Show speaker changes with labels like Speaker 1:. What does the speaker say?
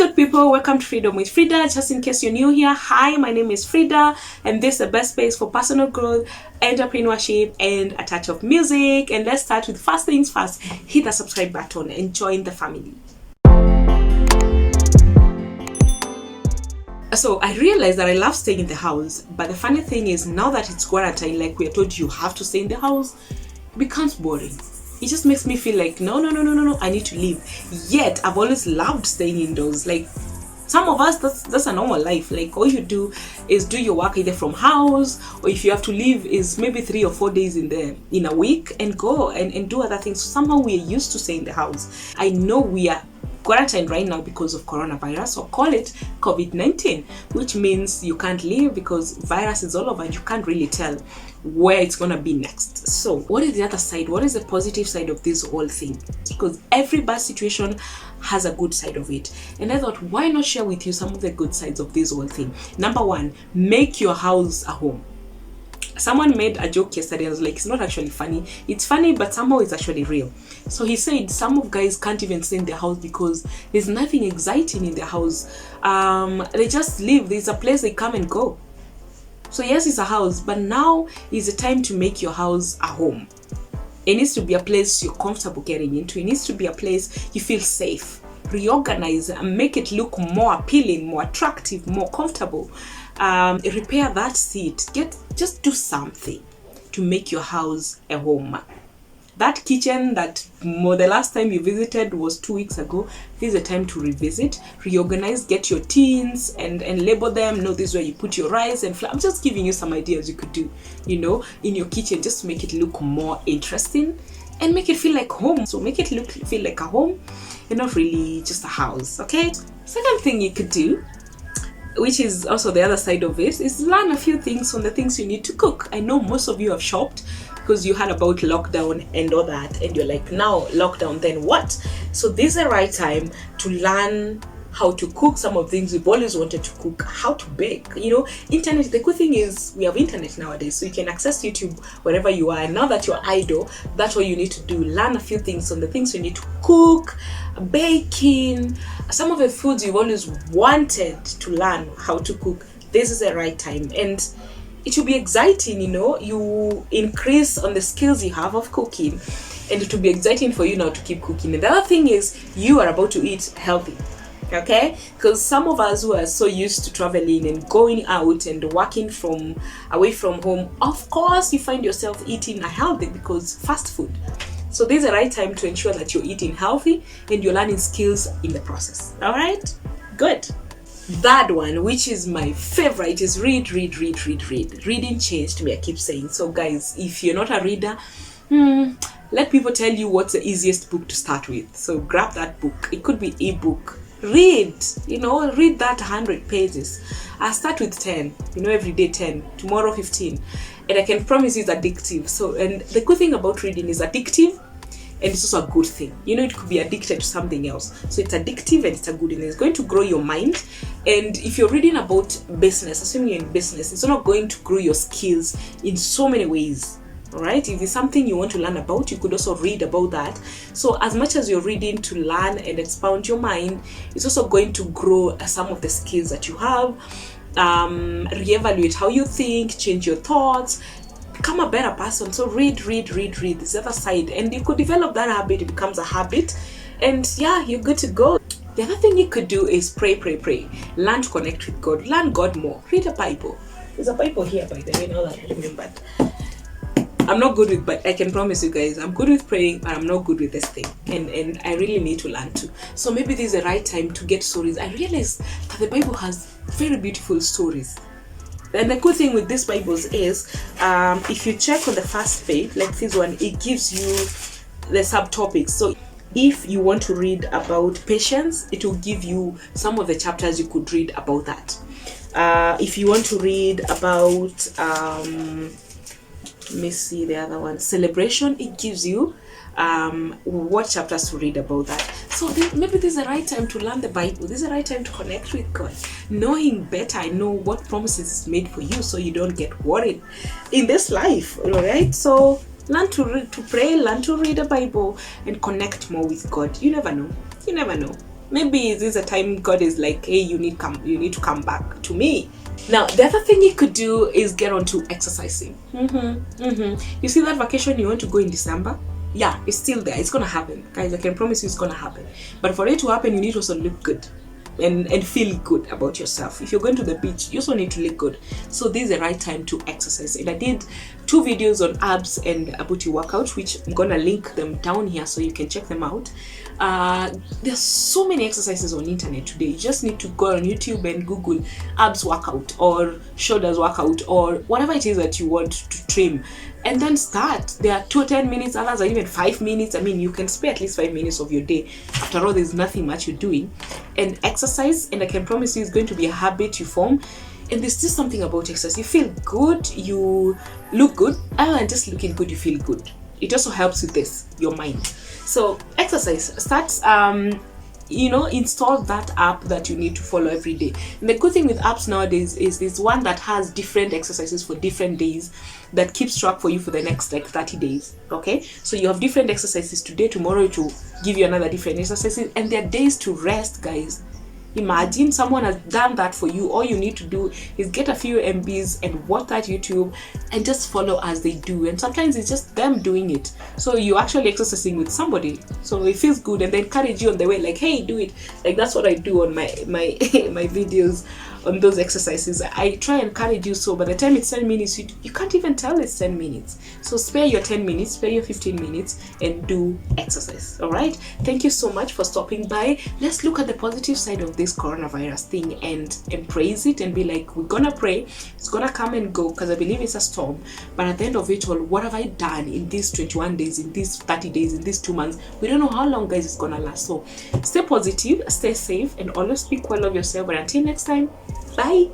Speaker 1: good people, welcome to Freedom with Fridah. Just in case you're new here, hi, my name is Fridah, and this is the best space for personal growth, entrepreneurship, and a touch of music. And let's start with first things first. Hit the subscribe button and join the family. So I realized that I love staying in the house, but the funny thing is, now that it's quarantine, like we are told you have to stay in the house, it becomes boring. It just makes me feel like no, I need to leave. Yet I've always loved staying indoors. Like some of us, that's a normal life. Like all you do is do your work either from house, or if you have to leave, is maybe 3 or 4 days in a week and go and do other things. Somehow we are used to staying in the house. I know we are quarantined right now because of coronavirus, or call it COVID-19, which means you can't leave because virus is all over and you can't really tell where it's gonna be next. So what is the other side? What is the positive side of this whole thing? Because every bad situation has a good side of it, and I thought, why not share with you some of the good sides of this whole thing? Number one, make your house a home. Someone made a joke yesterday. I was like, it's not actually funny. It's funny, but somehow it's actually real. So he said some of guys can't even stay in their house because there's nothing exciting in their house. They just live. There's a place they come and go. So yes, it's a house, but now is the time to make your house a home. It needs to be a place you're comfortable getting into. It needs to be a place you feel safe. Reorganize and make it look more appealing, more attractive, more comfortable. Repair that seat. Just do something to make your house a home. That kitchen that the last time you visited was 2 weeks ago, this is the time to revisit, reorganize, get your tins and label them. Know this is where you put your rice and flour. I'm just giving you some ideas you could do, in your kitchen, just to make it look more interesting and make it feel like home. So make it feel like a home and not really just a house, okay? Second thing you could do, which is also the other side of it, is learn a few things on the things you need to cook. I know most of you have shopped because you heard about lockdown and all that, and you're like, now lockdown, then what? So this is the right time to learn how to cook some of the things you've always wanted to cook, how to bake. Internet, the good thing is we have internet nowadays, so you can access YouTube wherever you are. And now that you're idle, that's what you need to do. Learn a few things on the things you need to cook, baking, some of the foods you've always wanted to learn how to cook. This is the right time, and it will be exciting. You increase on the skills you have of cooking, and it will be exciting for you now to keep cooking. And the other thing is, you are about to eat healthy. Okay, because some of us who are so used to traveling and going out and working from away from home, of course you find yourself eating unhealthy because fast food. So this is the right time to ensure that you're eating healthy and you're learning skills in the process. All right, good. Third one, which is my favorite, is read. Reading changed me, I keep saying. So guys, if you're not a reader, let people tell you what's the easiest book to start with. So grab that book. It could be ebook. Read that 100 pages. I start with 10, every day 10, tomorrow 15, and I can promise you it's addictive. So, and the good thing about reading is addictive, and it's also a good thing. It could be addicted to something else. So it's addictive and it's a good thing. It's going to grow your mind. And if you're reading about business, assuming you're in business, it's not going to grow your skills in so many ways. All right, if it's something you want to learn about, you could also read about that. So as much as you're reading to learn and expound your mind, it's also going to grow some of the skills that you have, reevaluate how you think, change your thoughts, become a better person. So read. This other side, and you could develop that habit. It becomes a habit, and yeah, you're good to go. The other thing you could do is pray. Learn to connect with God. Learn God more. Read a Bible. There's a Bible here, by the way, now that I remembered. I'm not good with, but I can promise you guys, I'm good with praying, but I'm not good with this thing. And I really need to learn too. So maybe this is the right time to get stories. I realized that the Bible has very beautiful stories. And the cool thing with these Bibles is, if you check on the first page, like this one, it gives you the subtopics. So if you want to read about patience, it will give you some of the chapters you could read about that. If you want to read about let me see the other one, celebration, it gives you what chapters to read about that. So maybe this is the right time to learn the Bible. This is the right time to connect with God, knowing better, know what promises is made for you, so you don't get worried in this life. All right, so learn to pray, learn to read the Bible, and connect more with God. You never know. maybe this is a time God is like, hey, you need to come back to me. Now, the other thing you could do is get onto exercising. You see that vacation you want to go in December? Yeah, it's still there. It's gonna happen, guys. I can promise you it's gonna happen. But for it to happen, you need to also look good and feel good about yourself. If you're going to the beach, you also need to look good. So this is the right time to exercise. And I did 2 videos on abs and a booty workout, which I'm gonna link them down here so you can check them out. There's so many exercises on internet today. You just need to go on YouTube and Google abs workout or shoulders workout or whatever it is that you want to trim, and then start. There are 10 minutes, others are even 5 minutes. I mean, you can spare at least 5 minutes of your day. After all, there's nothing much you're doing, and exercise, and I can promise you it's going to be a habit you form. And there's just something about exercise. You feel good, you look good. Other than just looking good, you feel good. It also helps with this, your mind. So exercise, start, install that app that you need to follow every day. And the good thing with apps nowadays is there's one that has different exercises for different days that keeps track for you for the next like 30 days. Okay, so you have different exercises today, tomorrow it will give you another different exercises, and there are days to rest, guys. Imagine someone has done that for you. All you need to do is get a few MBs and watch that YouTube and just follow as they do. And sometimes it's just them doing it, so you're actually exercising with somebody, so it feels good, and they encourage you on the way, like, hey, do it. Like, that's what I do on my my videos on those exercises. I try and encourage you, so by the time it's 10 minutes, you can't even tell it's 10 minutes. So spare your 10 minutes, spare your 15 minutes and do exercise. All right, thank you so much for stopping by. Let's look at the positive side of this coronavirus thing and embrace it and be like, we're gonna pray, it's gonna come and go, because I believe it's a storm, but at the end of it all, what have I done in these 21 days, in these 30 days, in these 2 months? We don't know how long, guys, it's gonna last. So stay positive, stay safe, and always speak well of yourself. But until next time, bye.